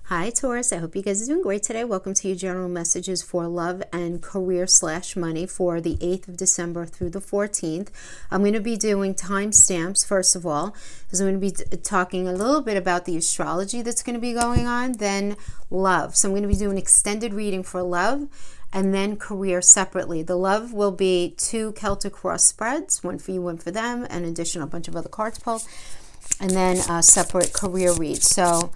Hi Taurus, I hope you guys are doing great today. Welcome to your general messages for love and career / money for the 8th of December through the 14th. I'm going to be doing timestamps first of all, because I'm going to be talking a little bit about the astrology that's going to be going on, then love. So I'm going to be doing extended reading for love and then career separately. The love will be 2 Celtic cross spreads, one for you, one for them, and in addition a bunch of other cards pulled, and then a separate career read. So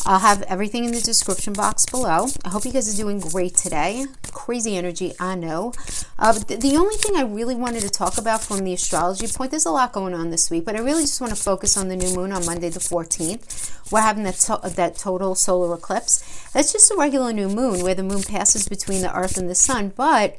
I'll have everything in the description box below. I hope you guys are doing great today. Crazy energy, I know. But the only thing I really wanted to talk about from the astrology point, there's a lot going on this week, but I really just want to focus on the new moon on Monday the 14th. We're having that total solar eclipse. That's just a regular new moon where the moon passes between the earth and the sun, but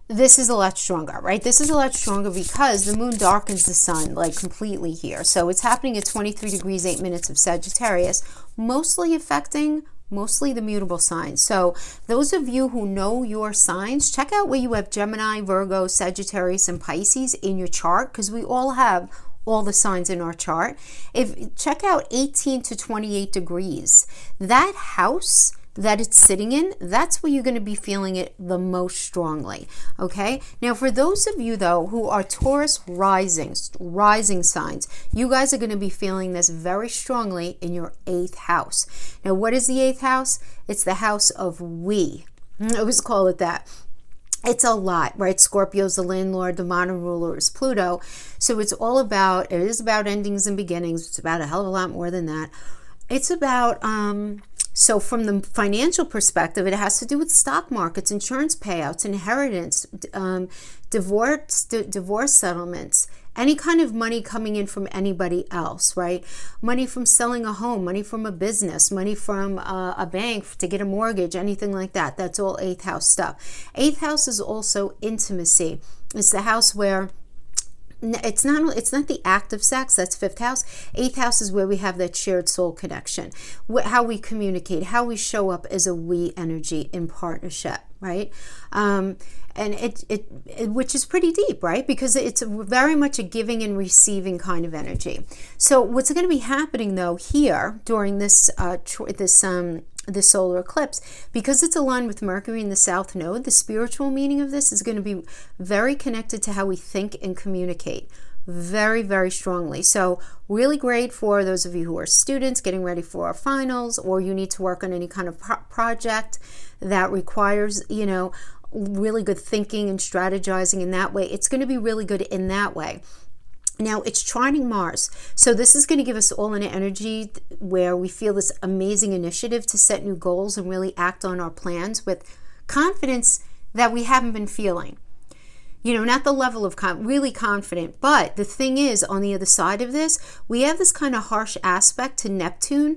this is a lot stronger, right? This is a lot stronger because the moon darkens the sun like completely here. So it's happening at 23 degrees 8 minutes of Sagittarius, mostly affecting the mutable signs. So those of you who know your signs, check out where you have Gemini, Virgo, Sagittarius, and Pisces in your chart, because we all have all the signs in our chart. Check out 18 to 28 degrees. That house that it's sitting in, that's where you're going to be feeling it the most strongly. Okay, now for those of you though who are Taurus rising signs, you guys are going to be feeling this very strongly in your 8th house. Now what is the 8th house? It's the house of we. I always call it that. It's a lot, right? Scorpio's the landlord, the modern ruler is Pluto. So it is about endings and beginnings. It's about a hell of a lot more than that. It's about so from the financial perspective, it has to do with stock markets, insurance payouts, inheritance, divorce settlements, any kind of money coming in from anybody else, right? Money from selling a home, money from a business, money from a bank to get a mortgage, anything like that. That's all 8th house stuff. 8th house is also intimacy. It's the house where it's not the act of sex. That's 5th house. 8th house is where we have that shared soul connection, how we communicate, how we show up as a we energy in partnership, right? And it which is pretty deep, right? Because it's very much a giving and receiving kind of energy. So what's going to be happening though here during this solar eclipse, because it's aligned with Mercury in the South Node, the spiritual meaning of this is going to be very connected to how we think and communicate very, very strongly. So really great for those of you who are students getting ready for our finals, or you need to work on any kind of project that requires, really good thinking and strategizing in that way. It's going to be really good in that way. Now, it's trining Mars. So this is going to give us all an energy where we feel this amazing initiative to set new goals and really act on our plans with confidence that we haven't been feeling. Not the level of really confident. But the thing is, on the other side of this, we have this kind of harsh aspect to Neptune,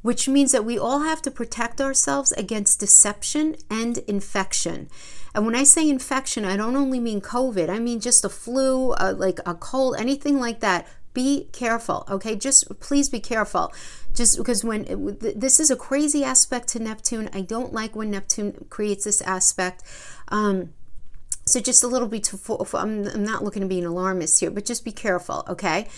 which means that we all have to protect ourselves against deception and infection. And when I say infection, I don't only mean COVID. I mean just a flu, like a cold, anything like that. Be careful, okay? Just please be careful. Just because this is a crazy aspect to Neptune. I don't like when Neptune creates this aspect. So just a little bit, I'm not looking to be an alarmist here, but just be careful, okay?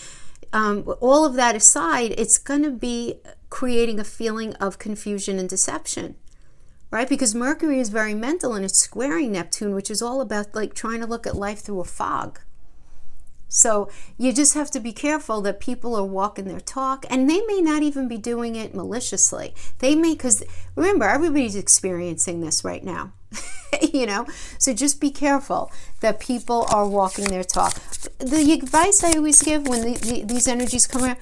All of that aside, it's going to be creating a feeling of confusion and deception, right? Because Mercury is very mental and it's squaring Neptune, which is all about like trying to look at life through a fog. So you just have to be careful that people are walking their talk, and they may not even be doing it maliciously. They may, because remember, everybody's experiencing this right now. So just be careful that people are walking their talk. The advice I always give when these energies come around,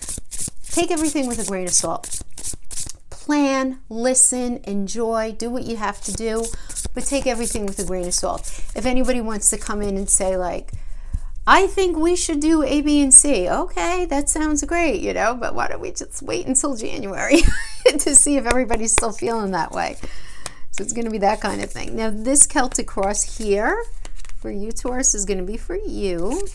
take everything with a grain of salt. Plan, listen, enjoy, do what you have to do, but take everything with a grain of salt. If anybody wants to come in and say like, I think we should do A, B, and C. Okay, that sounds great, but why don't we just wait until January to see if everybody's still feeling that way. So it's going to be that kind of thing. Now, this Celtic cross here for you, Taurus, is going to be for you.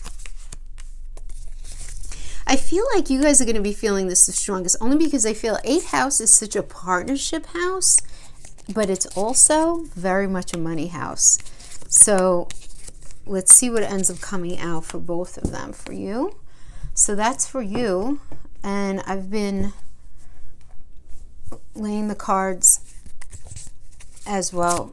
I feel like you guys are going to be feeling this the strongest, only because I feel 8th house is such a partnership house, but it's also very much a money house. So let's see what ends up coming out for both of them for you. So that's for you. And I've been laying the cards as well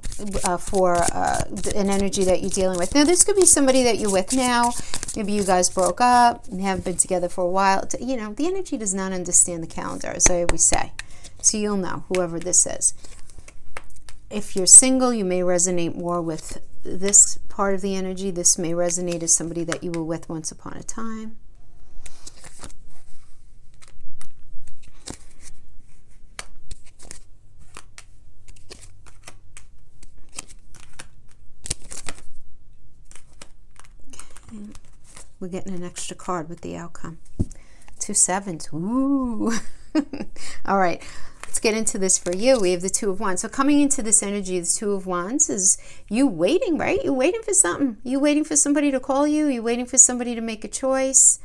for an energy that you're dealing with. Now, this could be somebody that you're with now. Maybe you guys broke up and haven't been together for a while. You know, the energy does not understand the calendar, as I always say. So you'll know, whoever this is. If you're single, you may resonate more with this part of the energy. This may resonate as somebody that you were with once upon a time. Okay. We're getting an extra card with the outcome. 2 7s. Ooh. All right. Let's get into this for you. We have the 2 of Wands. So coming into this energy, the 2 of Wands is you waiting, right? You're waiting for something. You waiting for somebody to call you. You're waiting for somebody to make a choice.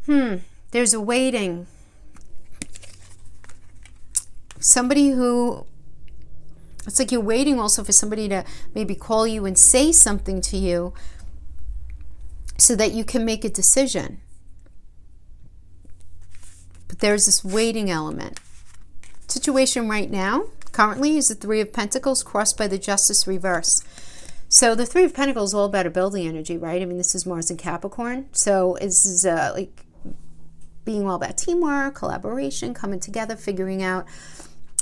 There's a waiting. Somebody who, it's like you're waiting also for somebody to maybe call you and say something to you so that you can make a decision. But there's this waiting element. Situation right now, currently, is the 3 of Pentacles crossed by the Justice reverse. So the 3 of Pentacles is all about a building energy, right? I mean, this is Mars and Capricorn. So this is like being all about teamwork, collaboration, coming together, figuring out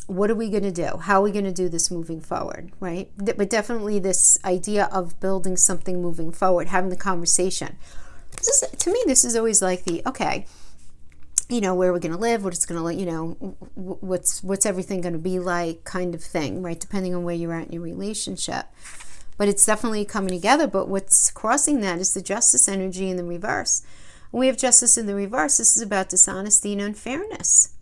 what are we going to do? How are we going to do this moving forward, right? But definitely this idea of building something moving forward, having the conversation. This is, to me, this is always like the, okay, you know, where we're going to live, what it's going to, you know, what's everything going to be like kind of thing, right? Depending on where you're at in your relationship. But it's definitely coming together. But what's crossing that is the Justice energy in the reverse. When we have Justice in the reverse, this is about dishonesty and unfairness.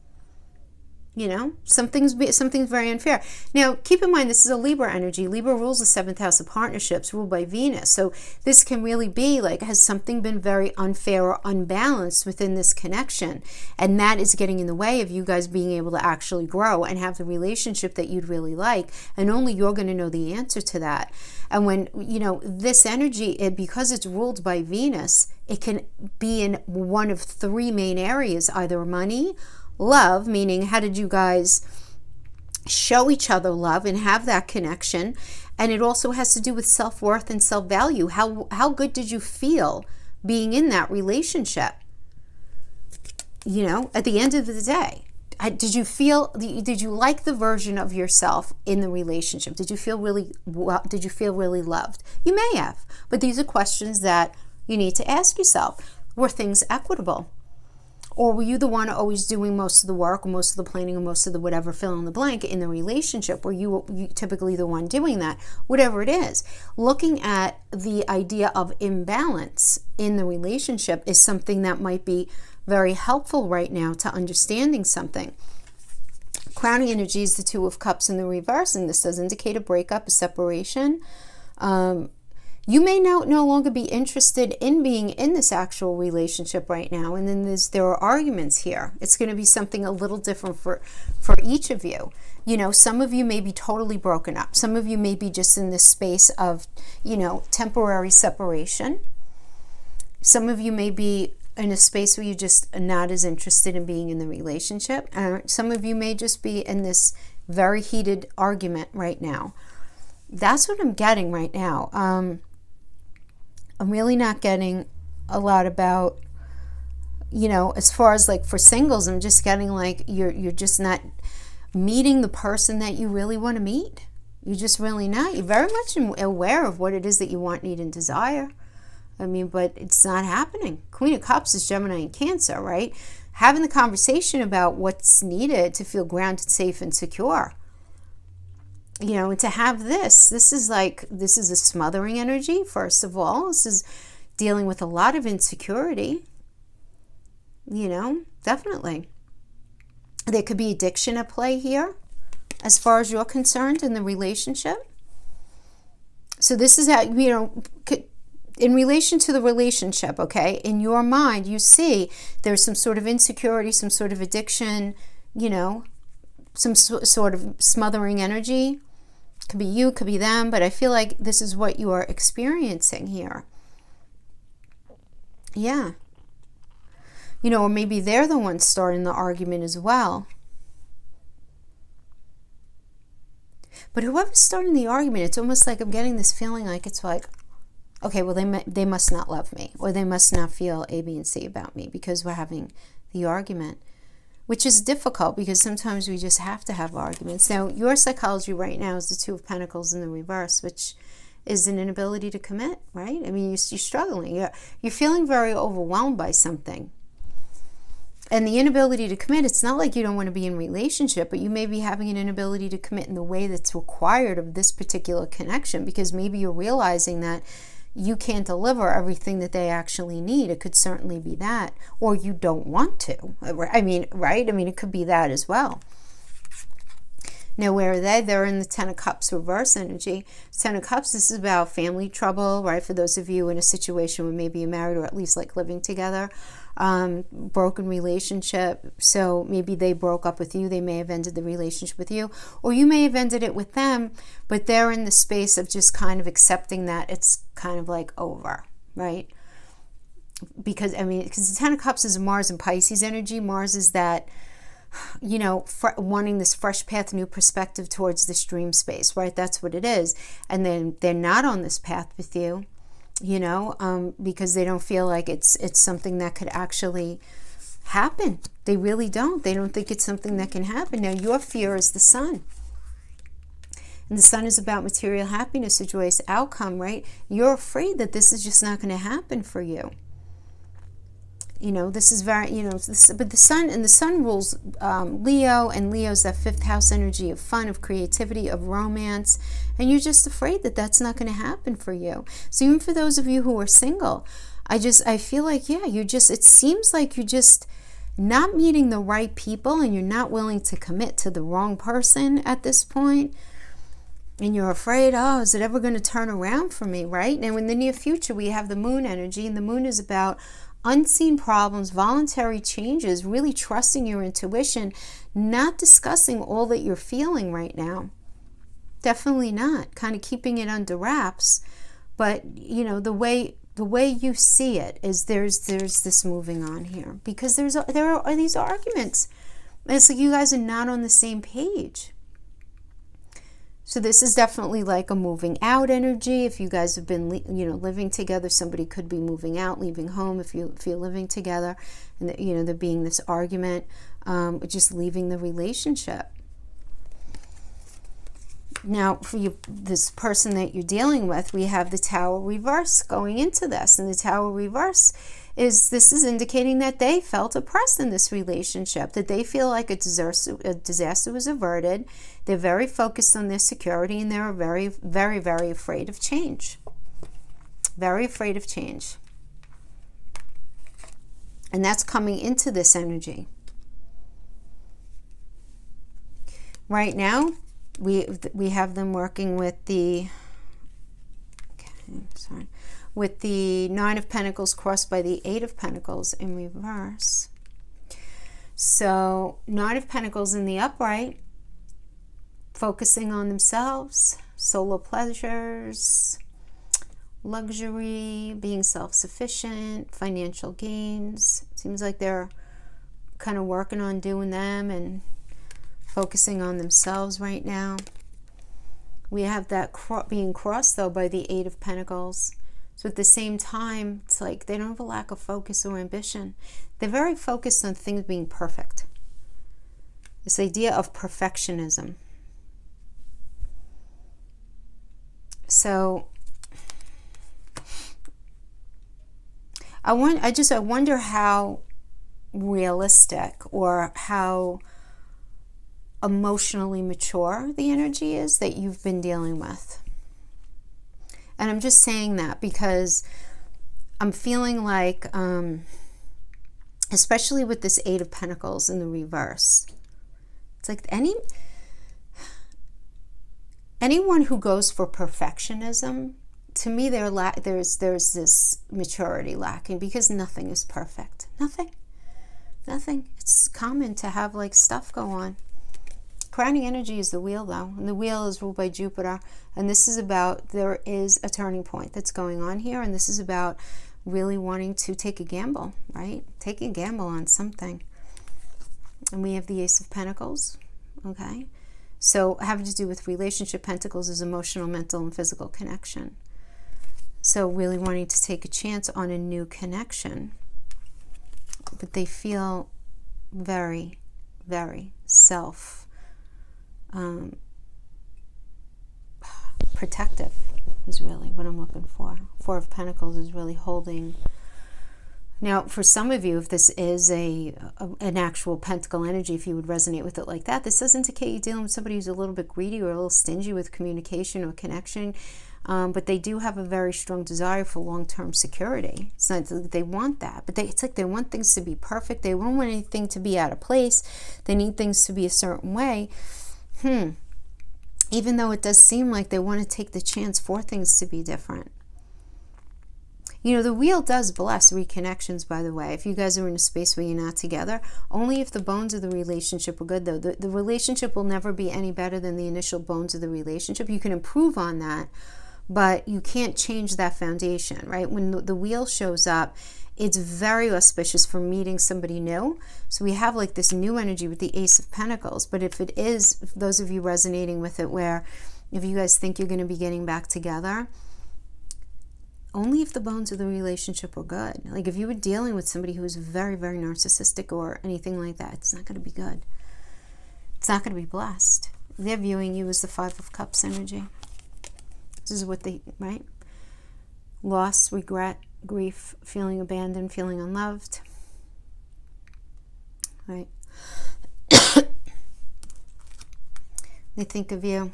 You know, something's very unfair. Now, keep in mind, this is a Libra energy. Libra rules the 7th house of partnerships, ruled by Venus. So this can really be like, has something been very unfair or unbalanced within this connection? And that is getting in the way of you guys being able to actually grow and have the relationship that you'd really like. And only you're going to know the answer to that. And when, you know, this energy, because it's ruled by Venus, it can be in one of 3 main areas, either money, love, meaning how did you guys show each other love and have that connection, and it also has to do with self-worth and self-value. How good did you feel being in that relationship? You know, at the end of the day, did you like the version of yourself in the relationship? Did you feel really loved? You may have, but these are questions that you need to ask yourself. Were things equitable? Or were you the one always doing most of the work, or most of the planning, or most of the whatever, fill in the blank in the relationship? Were you typically the one doing that? Whatever it is. Looking at the idea of imbalance in the relationship is something that might be very helpful right now to understanding something. Crowning energy is the 2 of Cups in the reverse, and this does indicate a breakup, a separation. You may no longer be interested in being in this actual relationship right now. And then there are arguments here. It's going to be something a little different for each of you. You know, some of you may be totally broken up. Some of you may be just in this space of, you know, temporary separation. Some of you may be in a space where you're just not as interested in being in the relationship. Some of you may just be in this very heated argument right now. That's what I'm getting right now. I'm really not getting a lot about, you know, as far as like for singles, I'm just getting like you're just not meeting the person that you really want to meet. You're just really not. You're very much aware of what it is that you want, need, and desire. I mean, but it's not happening. Queen of Cups is Gemini and Cancer, right? Having the conversation about what's needed to feel grounded, safe, and secure. You know, and to have this is a smothering energy, first of all. This is dealing with a lot of insecurity. You know, definitely. There could be addiction at play here, as far as you're concerned in the relationship. So this is how, you know, in relation to the relationship, okay, in your mind, you see there's some sort of insecurity, some sort of addiction, you know, some sort of smothering energy. Could be you, could be them, but I feel like this is what you are experiencing here. Yeah. You know, or maybe they're the ones starting the argument as well. But whoever's starting the argument, it's almost like I'm getting this feeling like it's like, okay, well, they must not love me, or they must not feel A, B, and C about me because we're having the argument, which is difficult because sometimes we just have to have arguments. Now, your psychology right now is the Two of Pentacles in the reverse, which is an inability to commit, right? I mean, you're struggling. You're feeling very overwhelmed by something. And the inability to commit, it's not like you don't want to be in a relationship, but you may be having an inability to commit in the way that's required of this particular connection, because maybe you're realizing that you can't deliver everything that they actually need. It could certainly be that. Or you don't want to. I mean, right? I mean, it could be that as well. Now, where are they? They're in the Ten of Cups reverse energy. Ten of Cups, this is about family trouble, right? For those of you in a situation where maybe you're married or at least like living together. Broken relationship. So maybe they broke up with you. They may have ended the relationship with you. Or you may have ended it with them, but they're in the space of just kind of accepting that it's kind of like over, right? Because the Ten of Cups is Mars and Pisces energy. Mars is that, wanting this fresh path, new perspective towards this dream space, right? That's what it is. And then they're not on this path with you, because they don't feel like it's something that could actually happen. They really don't. They don't think it's something that can happen. Now, your fear is the sun. And the sun is about material happiness, a joyous outcome, right? You're afraid that this is just not going to happen for you. This is very, but the sun rules Leo, and Leo's that fifth house energy of fun, of creativity, of romance, and you're just afraid that that's not going to happen for you. So even for those of you who are single, I feel like, it seems like you're just not meeting the right people, and you're not willing to commit to the wrong person at this point. And you're afraid, is it ever going to turn around for me, right? Now, in the near future, we have the moon energy, and the moon is about unseen problems, voluntary changes, really trusting your intuition, not discussing all that you're feeling right now. Definitely not. Kind of keeping it under wraps. But, the way you see it is there's this moving on here. Because there are these arguments. It's like you guys are not on the same page. So this is definitely like a moving out energy. If you guys have been, living together, somebody could be moving out, leaving home. If you're living together, and there being this argument, just leaving the relationship. Now, for this person that you're dealing with, we have the Tower reverse going into this, and the Tower reverse is indicating that they felt oppressed in this relationship, that they feel like a disaster was averted. They're very focused on their security, and they're very, very, very afraid of change. Very afraid of change. And that's coming into this energy. Right now, we have them working with the with the Nine of Pentacles crossed by the Eight of Pentacles in reverse. So Nine of Pentacles in the upright, focusing on themselves, solo pleasures, luxury, being self-sufficient, financial gains. Seems like they're kind of working on doing them and focusing on themselves right now. We have that being crossed, though, by the Eight of Pentacles. So at the same time, it's like they don't have a lack of focus or ambition. They're very focused on things being perfect. This idea of perfectionism. So I wonder how realistic or how emotionally mature the energy is that you've been dealing with. And I'm just saying that because I'm feeling like, especially with this Eight of Pentacles in the reverse, it's like anyone who goes for perfectionism, to me, there's this maturity lacking, because nothing is perfect. Nothing. It's common to have like stuff go on. Crowning energy is the wheel, though, and the wheel is ruled by Jupiter, and this is about, there is a turning point that's going on here, and this is about really wanting to take a gamble, right? Taking a gamble on something. And we have the Ace of Pentacles, okay? So having to do with relationship, Pentacles is emotional, mental, and physical connection. So really wanting to take a chance on a new connection. But they feel very, very protective is really what I'm looking for. Four of Pentacles is really holding. Now, for some of you, if this is an actual pentacle energy, if you would resonate with it like that, this does indicate you're dealing with somebody who's a little bit greedy or a little stingy with communication or connection. But they do have a very strong desire for long-term security. It's not that they want that, but it's like they want things to be perfect. They don't want anything to be out of place. They need things to be a certain way. Even though it does seem like they want to take the chance for things to be different. You know, the wheel does bless reconnections, by the way. If you guys are in a space where you're not together, only if the bones of the relationship are good, though. The relationship will never be any better than the initial bones of the relationship. You can improve on that, but you can't change that foundation, right? When the wheel shows up, it's very auspicious for meeting somebody new. So we have like this new energy with the Ace of Pentacles. But if those of you resonating with it, where if you guys think you're going to be getting back together, only if the bones of the relationship were good. Like if you were dealing with somebody who's very, very narcissistic or anything like that, it's not going to be good. It's not going to be blessed. They're viewing you as the Five of Cups energy. This is what right? Loss, regret, grief, feeling abandoned, feeling unloved. Right? They think of you.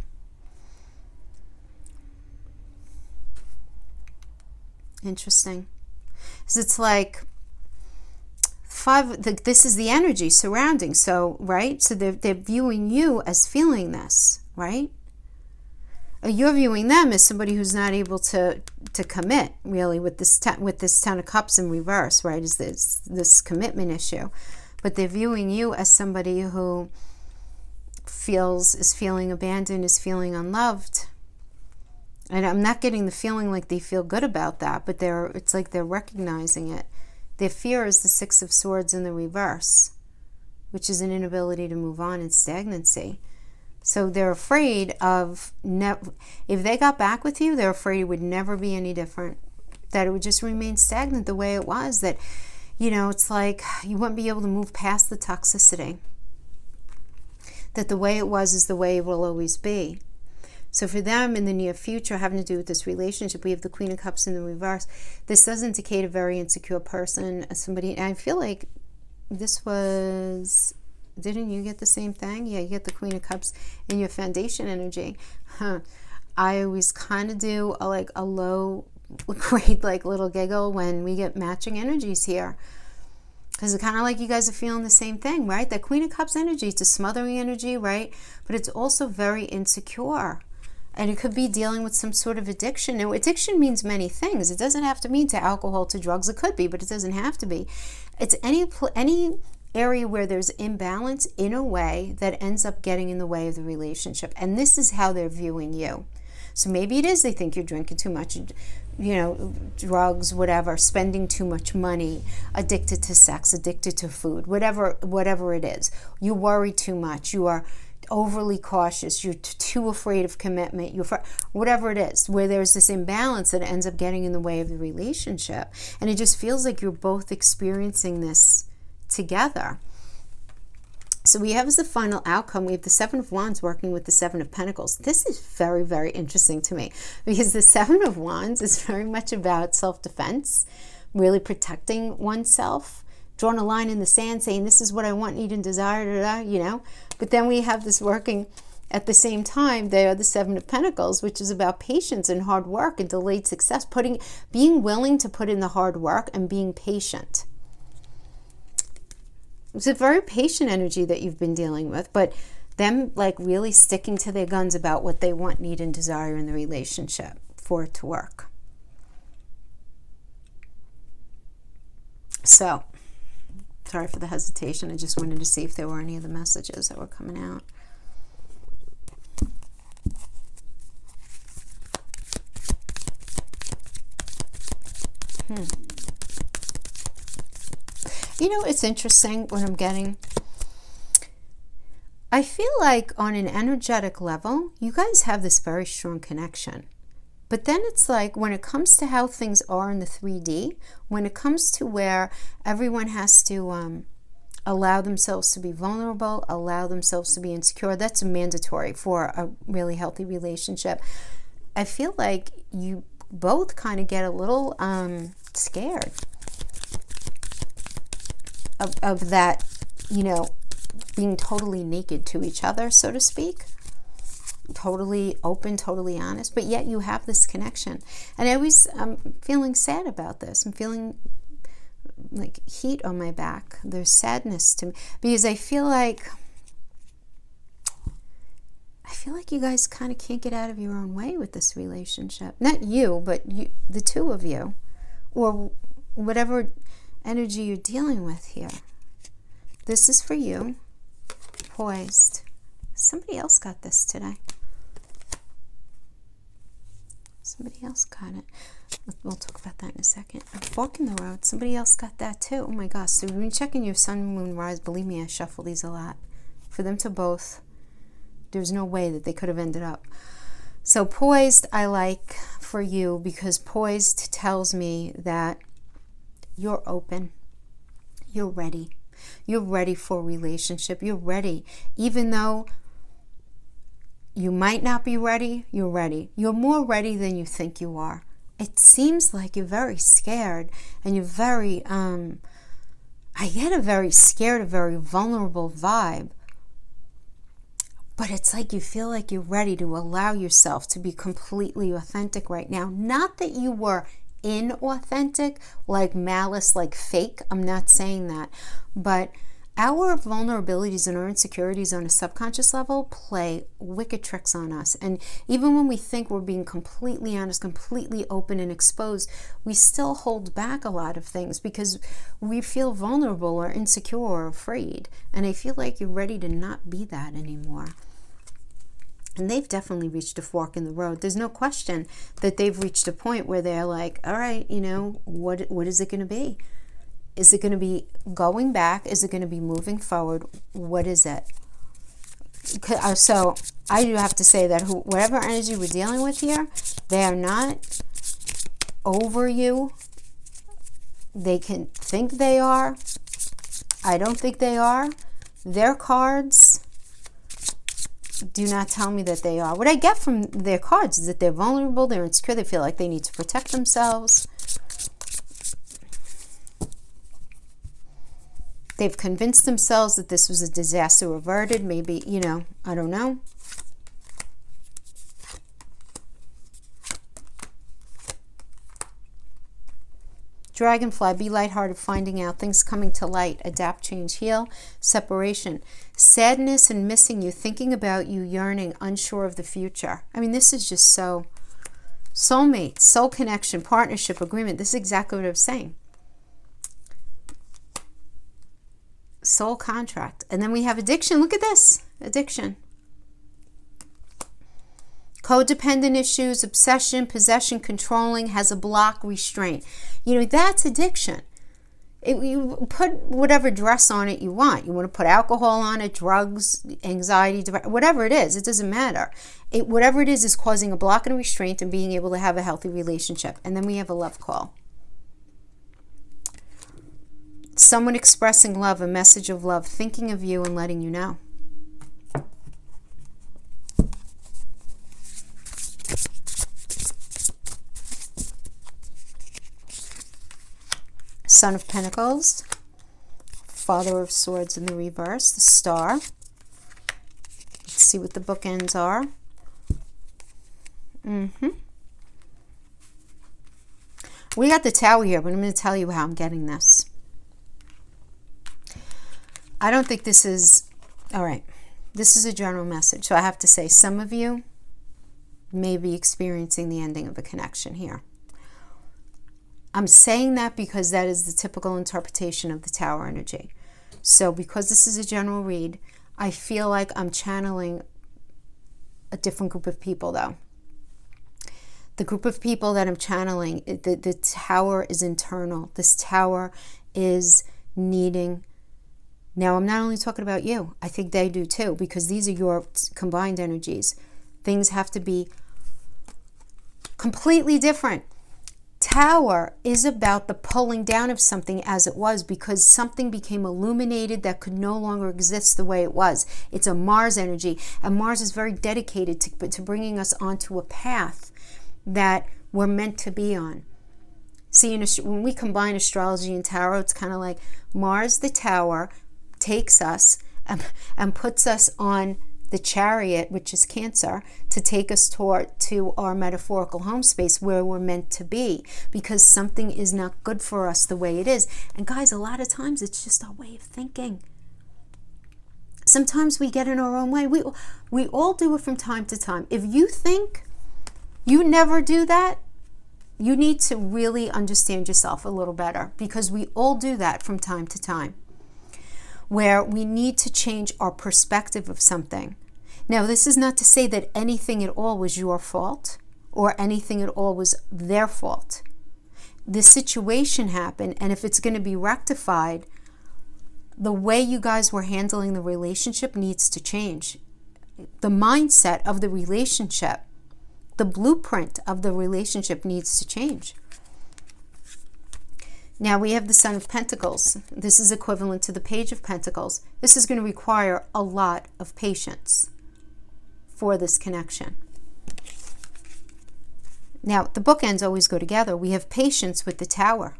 Interesting. Because it's like this is the energy surrounding. So, right? So they're viewing you as feeling this, right? You're viewing them as somebody who's not able to commit, really, with this Ten of Cups in reverse, right? Is this commitment issue. But they're viewing you as somebody who is feeling abandoned, is feeling unloved. And I'm not getting the feeling like they feel good about that, but it's like they're recognizing it. Their fear is the Six of Swords in the reverse, which is an inability to move on and stagnancy. So they're afraid of, if they got back with you, they're afraid it would never be any different, that it would just remain stagnant the way it was, that, it's like you wouldn't be able to move past the toxicity, that the way it was is the way it will always be. So for them in the near future, having to do with this relationship, we have the Queen of Cups in the reverse. This does indicate a very insecure person, somebody, and I feel like this was, didn't you get the same thing? Yeah, you get the Queen of Cups in your foundation energy. I always kind of do a low grade, little giggle when we get matching energies here. Because it's kind of like you guys are feeling the same thing, right? That Queen of Cups energy, it's a smothering energy, right? But it's also very insecure. And it could be dealing with some sort of addiction. Now, addiction means many things. It doesn't have to mean to alcohol, to drugs. It could be, but it doesn't have to be. It's any area where there's imbalance in a way that ends up getting in the way of the relationship. And this is how they're viewing you. So maybe it is they think you're drinking too much, drugs, whatever, spending too much money, addicted to sex, addicted to food, whatever it is. You worry too much. You are overly cautious. You're too afraid of commitment. Whatever it is, where there's this imbalance that ends up getting in the way of the relationship. And it just feels like you're both experiencing this together. So we have as the final outcome, we have the Seven of Wands working with the Seven of Pentacles. This is very, very interesting to me, because the Seven of Wands is very much about self-defense, really protecting oneself, drawing a line in the sand, saying, this is what I want, need, and desire, But then we have this working at the same time. They are the Seven of Pentacles, which is about patience and hard work and delayed success, being willing to put in the hard work and being patient. It's a very patient energy that you've been dealing with, but them really sticking to their guns about what they want, need, and desire in the relationship for it to work. So, sorry for the hesitation. I just wanted to see if there were any of the messages that were coming out. It's interesting what I'm getting. I feel like on an energetic level, you guys have this very strong connection. But then it's like when it comes to how things are in the 3D, when it comes to where everyone has to allow themselves to be vulnerable, allow themselves to be insecure, that's mandatory for a really healthy relationship. I feel like you both kind of get a little scared of that, being totally naked to each other, so to speak. Totally open, totally honest, but yet you have this connection. And I'm feeling sad about this. I'm feeling like heat on my back. There's sadness to me because I feel like you guys kind of can't get out of your own way with this relationship. Not you, but the two of you, or whatever energy you're dealing with here. This is for you. Poised. Somebody else got this today. Somebody else got it. We'll talk about that in a second. A fork in the road. Somebody else got that too. Oh my gosh. So when you're checking your sun, moon, rise, believe me, I shuffle these a lot. For them to both, there's no way that they could have ended up. So poised, I like for you because poised tells me that you're open. You're ready. You're ready for a relationship. You're ready. Even though you might not be ready, you're ready. You're more ready than you think you are. It seems like you're very scared and you're very, I get a very scared, a very vulnerable vibe. But it's like you feel like you're ready to allow yourself to be completely authentic right now. Not that you were inauthentic, like malice, like fake. I'm not saying that. But our vulnerabilities and our insecurities on a subconscious level play wicked tricks on us. And even when we think we're being completely honest, completely open and exposed, we still hold back a lot of things because we feel vulnerable or insecure or afraid. And I feel like you're ready to not be that anymore. And they've definitely reached a fork in the road. There's no question that they've reached a point where they're like, all right, what is it going to be? Is it going to be going back? Is it going to be moving forward? What is it? So I do have to say that whatever energy we're dealing with here, they are not over you. They can think they are. I don't think they are. Their cards do not tell me that they are. What I get from their cards is that they're vulnerable, they're insecure, they feel like they need to protect themselves. They've convinced themselves that this was a disaster averted. Maybe, I don't know. Dragonfly, be lighthearted, finding out, things coming to light, adapt, change, heal, separation, sadness and missing you, thinking about you, yearning, unsure of the future. I mean, this is just so soulmate, soul connection, partnership, agreement. This is exactly what I was saying. Soul contract. And then we have addiction. Look at this. Addiction. Codependent issues, obsession, possession, controlling, has a block, restraint. That's addiction. You put whatever dress on it you want. You want to put alcohol on it, drugs, anxiety, whatever it is. It doesn't matter. Whatever it is causing a block and a restraint and being able to have a healthy relationship. And then we have a love call. Someone expressing love, a message of love, thinking of you and letting you know. Son of Pentacles, Father of Swords in the reverse, the Star. Let's see what the bookends are. We got the Tower here, but I'm going to tell you how I'm getting this. I don't think this is, all right, this is a general message. So I have to say, some of you may be experiencing the ending of a connection here. I'm saying that because that is the typical interpretation of the Tower energy. So because this is a general read, I feel like I'm channeling a different group of people though. The group of people that I'm channeling, the Tower is internal. This Tower is needing Now, I'm not only talking about you. I think they do too, because these are your combined energies. Things have to be completely different. Tower is about the pulling down of something as it was, because something became illuminated that could no longer exist the way it was. It's a Mars energy, and Mars is very dedicated to bringing us onto a path that we're meant to be on. See, when we combine astrology and tarot, it's kind of like Mars, the tower, takes us and puts us on the chariot, which is Cancer, to take us to our metaphorical home space where we're meant to be, because something is not good for us the way it is. And guys, a lot of times it's just our way of thinking. Sometimes we get in our own way. We all do it from time to time. If you think you never do that, you need to really understand yourself a little better, because we all do that from time to time, where we need to change our perspective of something. Now, this is not to say that anything at all was your fault or anything at all was their fault. The situation happened, and if it's going to be rectified, the way you guys were handling the relationship needs to change. The mindset of the relationship, the blueprint of the relationship needs to change. Now we have the Son of Pentacles. This is equivalent to the Page of Pentacles. This is going to require a lot of patience for this connection. Now, the bookends always go together. We have patience with the Tower.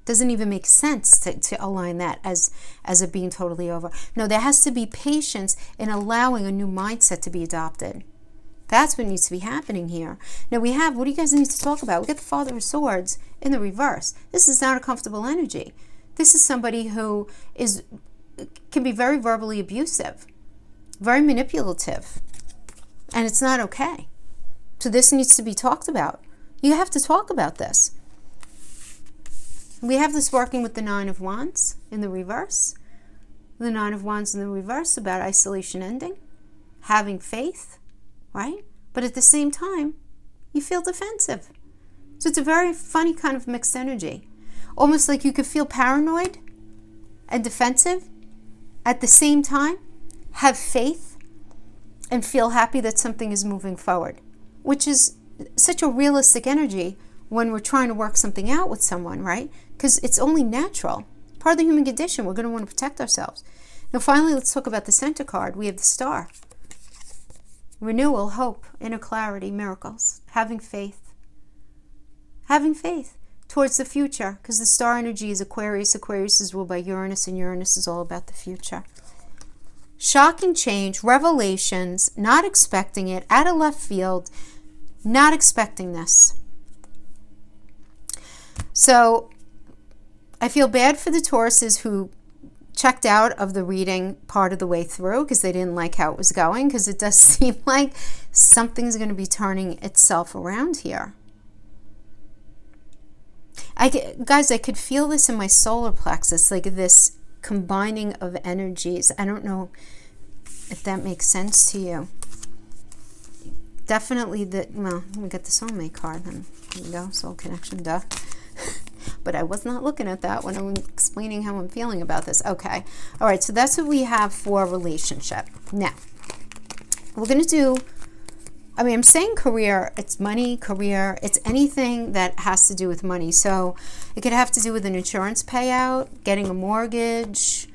Doesn't even make sense to align that as it being totally over. No, there has to be patience in allowing a new mindset to be adopted. That's what needs to be happening here. Now we have, what do you guys need to talk about? We got the Father of Swords in the reverse. This is not a comfortable energy. This is somebody who can be very verbally abusive, very manipulative, and it's not okay. So this needs to be talked about. You have to talk about this. We have this working with the Nine of Wands in the reverse. The Nine of Wands in the reverse about isolation ending, having faith, right? But at the same time, you feel defensive. So it's a very funny kind of mixed energy. Almost like you could feel paranoid and defensive at the same time, have faith, and feel happy that something is moving forward, which is such a realistic energy when we're trying to work something out with someone, right? Because it's only natural. Part of the human condition. We're going to want to protect ourselves. Now, finally, let's talk about the center card. We have the Star. Renewal, hope, inner clarity, miracles, having faith. Having faith towards the future, because the Star energy is Aquarius. Aquarius is ruled by Uranus, and Uranus is all about the future. Shocking change, revelations, not expecting it, out of left field, not expecting this. So I feel bad for the Tauruses who checked out of the reading part of the way through because they didn't like how it was going, because it does seem like something's going to be turning itself around here. Guys, I could feel this in my solar plexus, like this combining of energies. I don't know if that makes sense to you. Definitely well, we got the soulmate card, and there you go, soul connection, duh. But I was not looking at that when I'm explaining how I'm feeling about this. Okay. All right, so that's what we have for a relationship. Now, we're going to do, I'm saying career, it's money, career, it's anything that has to do with money. So it could have to do with an insurance payout, getting a mortgage,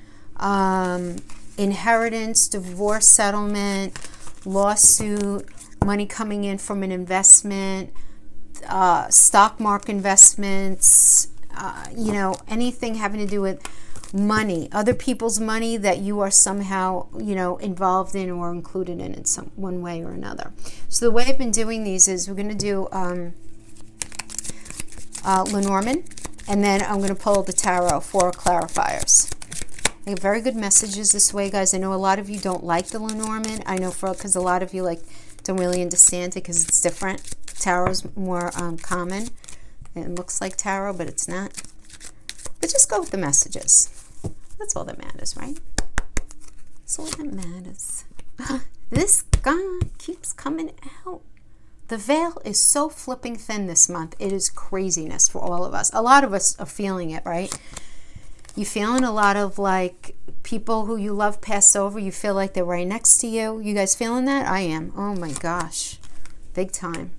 inheritance, divorce settlement, lawsuit, money coming in from an investment, stock market investments, anything having to do with money, other people's money that you are somehow, involved in or included in some one way or another. So the way I've been doing these is we're going to do Lenormand, and then I'm going to pull the tarot for clarifiers. I get very good messages this way, guys. I know a lot of you don't like the Lenormand. I know because a lot of you don't really understand it because it's different. Tarot's more common. It looks like tarot, but it's not. But just go with the messages. That's all that matters, right? That's all that matters. This guy keeps coming out. The veil is so flipping thin this month. It is craziness for all of us. A lot of us are feeling it, right? You're feeling a lot of People who you love passed over. You feel like they're right next to you. You guys feeling that? I am. Oh my gosh. Big time.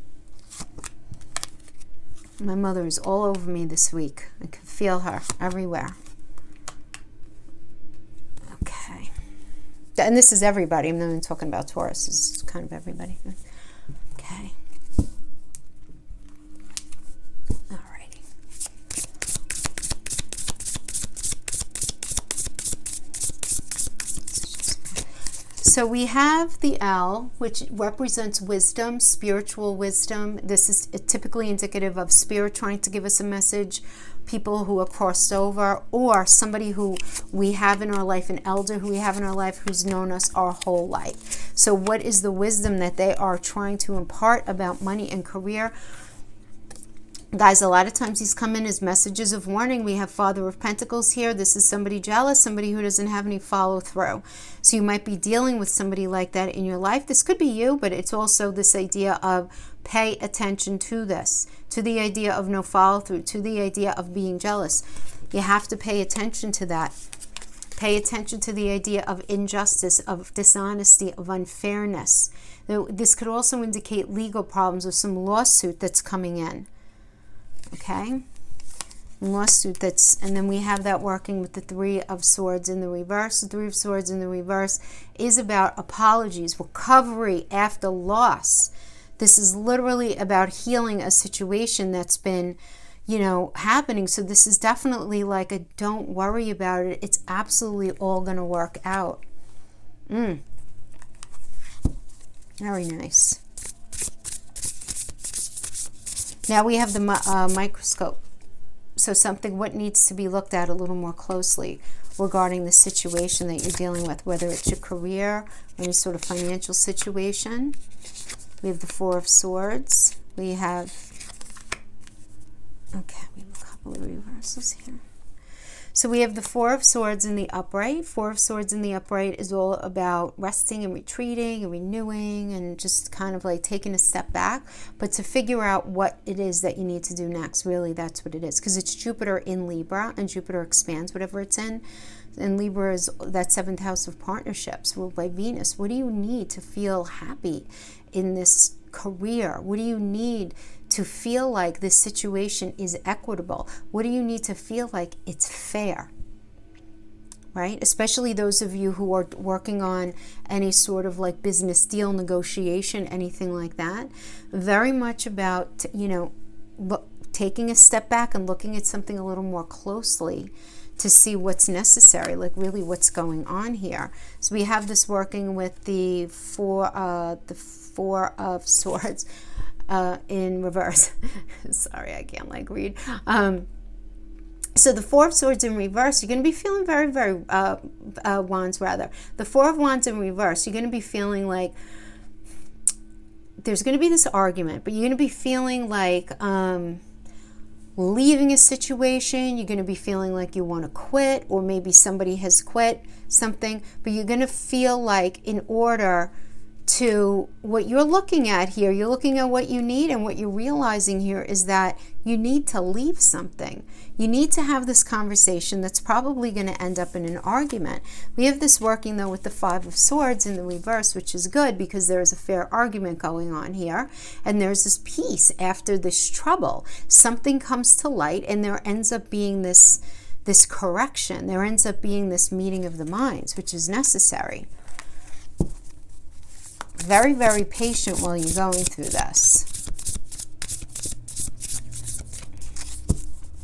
My mother is all over me this week. I can feel her everywhere. Okay. And this is everybody. I'm not even talking about Taurus. This is kind of everybody. Okay. Alrighty. So we have the L, which represents wisdom, spiritual wisdom. This is typically indicative of spirit trying to give us a message, people who are crossed over, or somebody who we have in our life, an elder who we have in our life who's known us our whole life. So what is the wisdom that they are trying to impart about money and career? Guys, a lot of times these come in as messages of warning. We have Father of Pentacles here. This is somebody jealous, somebody who doesn't have any follow through. So you might be dealing with somebody like that in your life. This could be you, but it's also this idea of pay attention to this, to the idea of no follow through, to the idea of being jealous. You have to pay attention to that. Pay attention to the idea of injustice, of dishonesty, of unfairness. Now, this could also indicate legal problems or some lawsuit that's coming in. Okay, lawsuit that's, and then we have that working with the Three of Swords in the reverse. The Three of Swords in the reverse is about apologies, recovery after loss. This is literally about healing a situation that's been, you know, happening. So this is definitely like a don't worry about it. It's absolutely all going to work out. Very nice. Now we have the microscope. So something, what needs to be looked at a little more closely regarding the situation that you're dealing with, whether it's your career or any sort of financial situation. We have the Four of Swords. We have, okay, we have a couple of reversals here. So we have the Four of Swords in the upright. Four of Swords in the upright is all about resting and retreating and renewing and just kind of like taking a step back, but to figure out what it is that you need to do next. Really, that's what it is, because it's Jupiter in Libra, and Jupiter expands whatever it's in. And Libra is that 7th house of partnerships, ruled by Venus. What do you need to feel happy in this career? What do you need to feel like this situation is equitable? What do you need to feel like it's fair? Right? Especially those of you who are working on any sort of like business deal negotiation, anything like that. Very much about, you know, taking a step back and looking at something a little more closely to see what's necessary, like really what's going on here. So we have this working with the Four of Swords in reverse. Sorry, I can't like read. So the Four of Swords in reverse, you're going to be feeling very, very, Wands rather. The Four of Wands in reverse, you're going to be feeling like there's going to be this argument, but you're going to be feeling like leaving a situation. You're going to be feeling like you want to quit, or maybe somebody has quit something, but you're going to feel like in order to what you're looking at here, you're looking at what you need, and what you're realizing here is that you need to leave something. You need to have this conversation that's probably going to end up in an argument. We have this working though with the Five of Swords in the reverse, which is good because there is a fair argument going on here, and there's this peace after this trouble. Something comes to light, and there ends up being this correction. There ends up being this meeting of the minds, which is necessary. Very, very patient while you're going through this.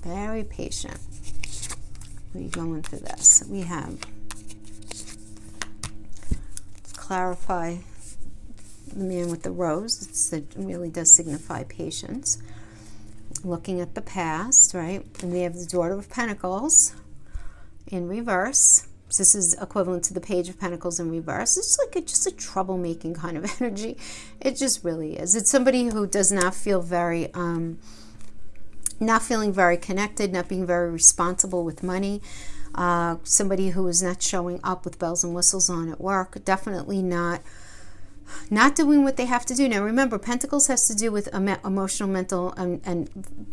Very patient while you're going through this. We have, let's clarify the man with the rose. It really does signify patience. Looking at the past, right? And we have the Daughter of Pentacles in reverse. So this is equivalent to the Page of Pentacles in reverse. It's like just a troublemaking kind of energy. It just really is. It's somebody who does not feel very, not feeling very connected, not being very responsible with money. Somebody who is not showing up with bells and whistles on at work. Definitely not Not doing what they have to do. Now remember, Pentacles has to do with emotional, mental, and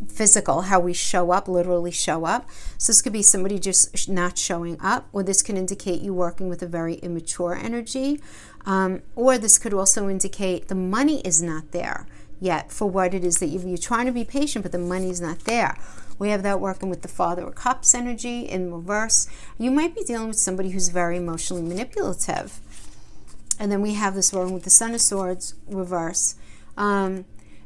physical, how we show up, literally show up. So this could be somebody just not showing up, or this can indicate you working with a very immature energy, or this could also indicate the money is not there yet for what it is that you're trying to be patient, but the money's not there. We have that working with the Father of Cups energy in reverse. You might be dealing with somebody who's very emotionally manipulative. And then we have this working with the Son of Swords reverse.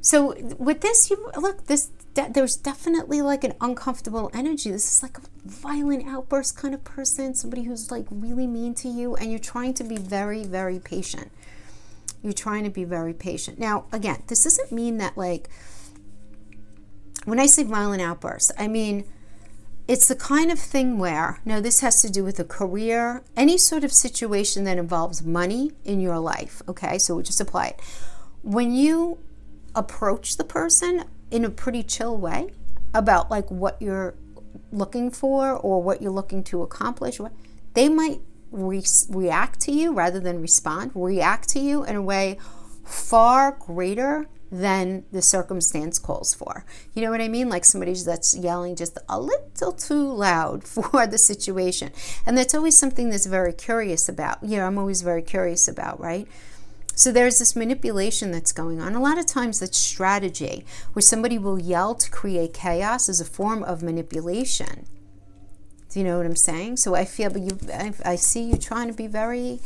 So with this, look, there's definitely like an uncomfortable energy. This is like a violent outburst kind of person, somebody who's like really mean to you, and you're trying to be very, very patient. You're trying to be very patient. Now, again, this doesn't mean that, like, when I say violent outburst, I mean, it's the kind of thing where, now this has to do with a career, any sort of situation that involves money in your life, okay? So we'll just apply it. When you approach the person in a pretty chill way about like what you're looking for or what you're looking to accomplish, they might react to you rather than respond, react to you in a way far greater than the circumstance calls for. You know what I mean? Like somebody that's yelling just a little too loud for the situation. And that's always something that's very curious about. You know, I'm always very curious about, right? So there's this manipulation that's going on. A lot of times that's strategy, where somebody will yell to create chaos as a form of manipulation. Do you know what I'm saying? So I feel, I see you trying to be very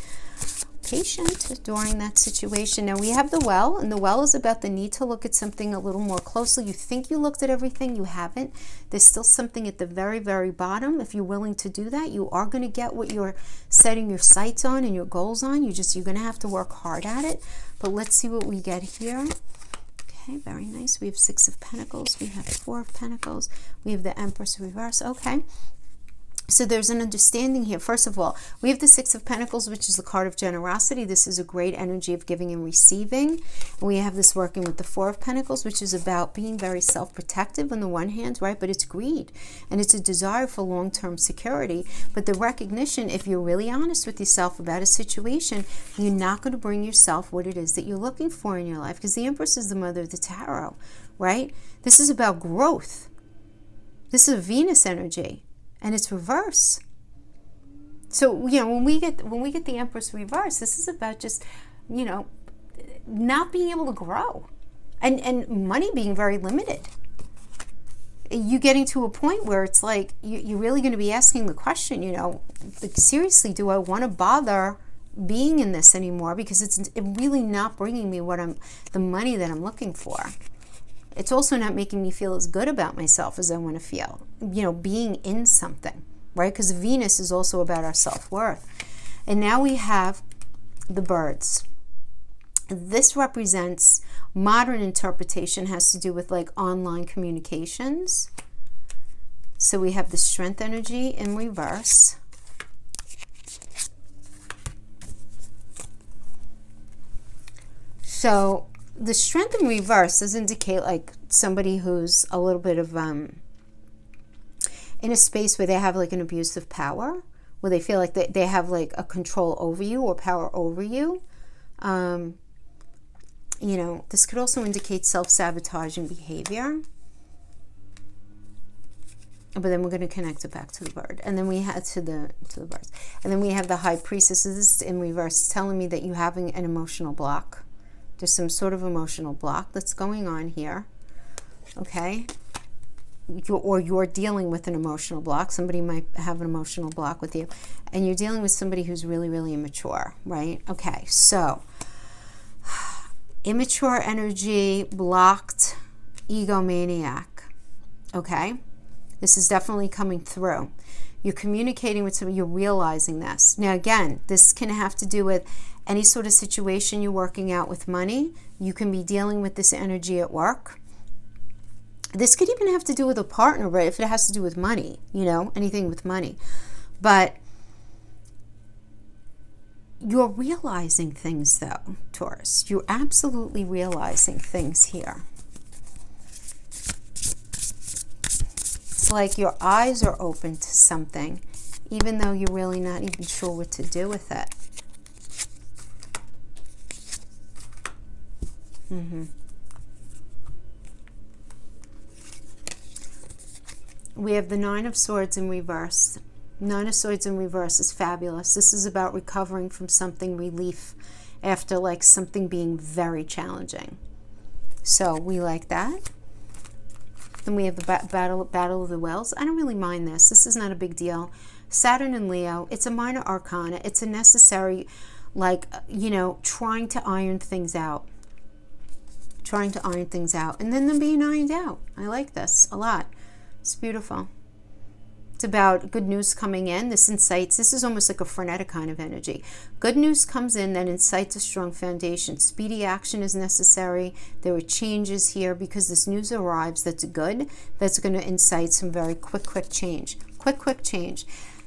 patient during that situation. Now we have the Well, and the Well is about the need to look at something a little more closely. You think you looked at everything, you haven't. There's still something at the very, very bottom. If you're willing to do that, you are going to get what you're setting your sights on and your goals on. You're going to have to work hard at it. But let's see what we get here. Okay, very nice. We have Six of Pentacles. We have Four of Pentacles. We have the Empress reverse. Okay. So there's an understanding here. First of all, we have the Six of Pentacles, which is the card of generosity. This is a great energy of giving and receiving. And we have this working with the Four of Pentacles, which is about being very self-protective on the one hand, right? But it's greed, and it's a desire for long-term security. But the recognition, if you're really honest with yourself about a situation, you're not going to bring yourself what it is that you're looking for in your life, because the Empress is the mother of the tarot, right? This is about growth. This is a Venus energy. And it's reverse. So, you know, when we get the Empress reverse, this is about just, you know, not being able to grow, and money being very limited. You getting to a point where it's like you're really going to be asking the question, you know, like, seriously, do I want to bother being in this anymore? Because it's really not bringing me the money that I'm looking for. It's also not making me feel as good about myself as I want to feel, you know, being in something, right? Because Venus is also about our self-worth. And now we have the Birds. This represents modern interpretation, has to do with like online communications. So we have the Strength energy in reverse. So the Strength in reverse does indicate like somebody who's a little bit of in a space where they have like an abuse of power, where they feel like they have like a control over you or power over you. You know, this could also indicate self-sabotaging behavior. But then we're going to connect it back to the Bird. And then we have to the Birds. And then we have the High Priestess. This is in reverse. It's telling me that you're having an emotional block. There's some sort of emotional block that's going on here, okay? Or you're dealing with an emotional block. Somebody might have an emotional block with you, and you're dealing with somebody who's really, really immature, right? Okay, so immature energy, blocked, egomaniac, okay? This is definitely coming through. You're communicating with somebody, you're realizing this. Now, again, this can have to do with any sort of situation you're working out with money. You can be dealing with this energy at work. This could even have to do with a partner, right? If it has to do with money, you know, anything with money. But you're realizing things, though, Taurus. You're absolutely realizing things here. It's like your eyes are open to something, even though you're really not even sure what to do with it. We have the Nine of Swords in reverse. Nine of Swords in reverse is fabulous. This is about recovering from something, relief after like something being very challenging. So we like that. Then we have the Battle of the Wells. I don't really mind this. This is not a big deal. Saturn and Leo, it's a minor arcana. It's a necessary, like, you know, trying to iron things out. Trying to iron things out. And then them being ironed out. I like this a lot. It's beautiful. It's about good news coming in. This incites, this is almost like a frenetic kind of energy. Good news comes in that incites a strong foundation. Speedy action is necessary. There are changes here because this news arrives that's good. That's going to incite some very quick change. Quick change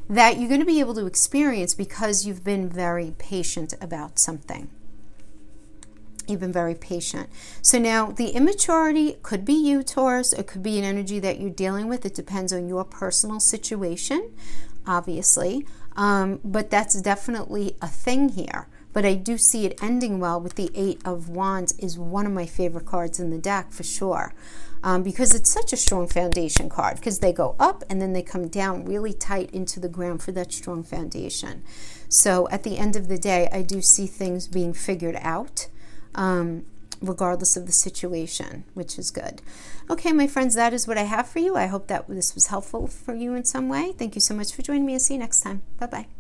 that you're going to be able to experience because you've been very patient about something. You've been very patient. So now the immaturity could be you, Taurus. It could be an energy that you're dealing with. It depends on your personal situation, obviously. But that's definitely a thing here. But I do see it ending well with the Eight of Wands is one of my favorite cards in the deck for sure. Because it's such a strong foundation card because they go up and then they come down really tight into the ground for that strong foundation. So at the end of the day, I do see things being figured out. Regardless of the situation, which is good. Okay, my friends, that is what I have for you. I hope that this was helpful for you in some way. Thank you so much for joining me. I'll see you next time. Bye-bye.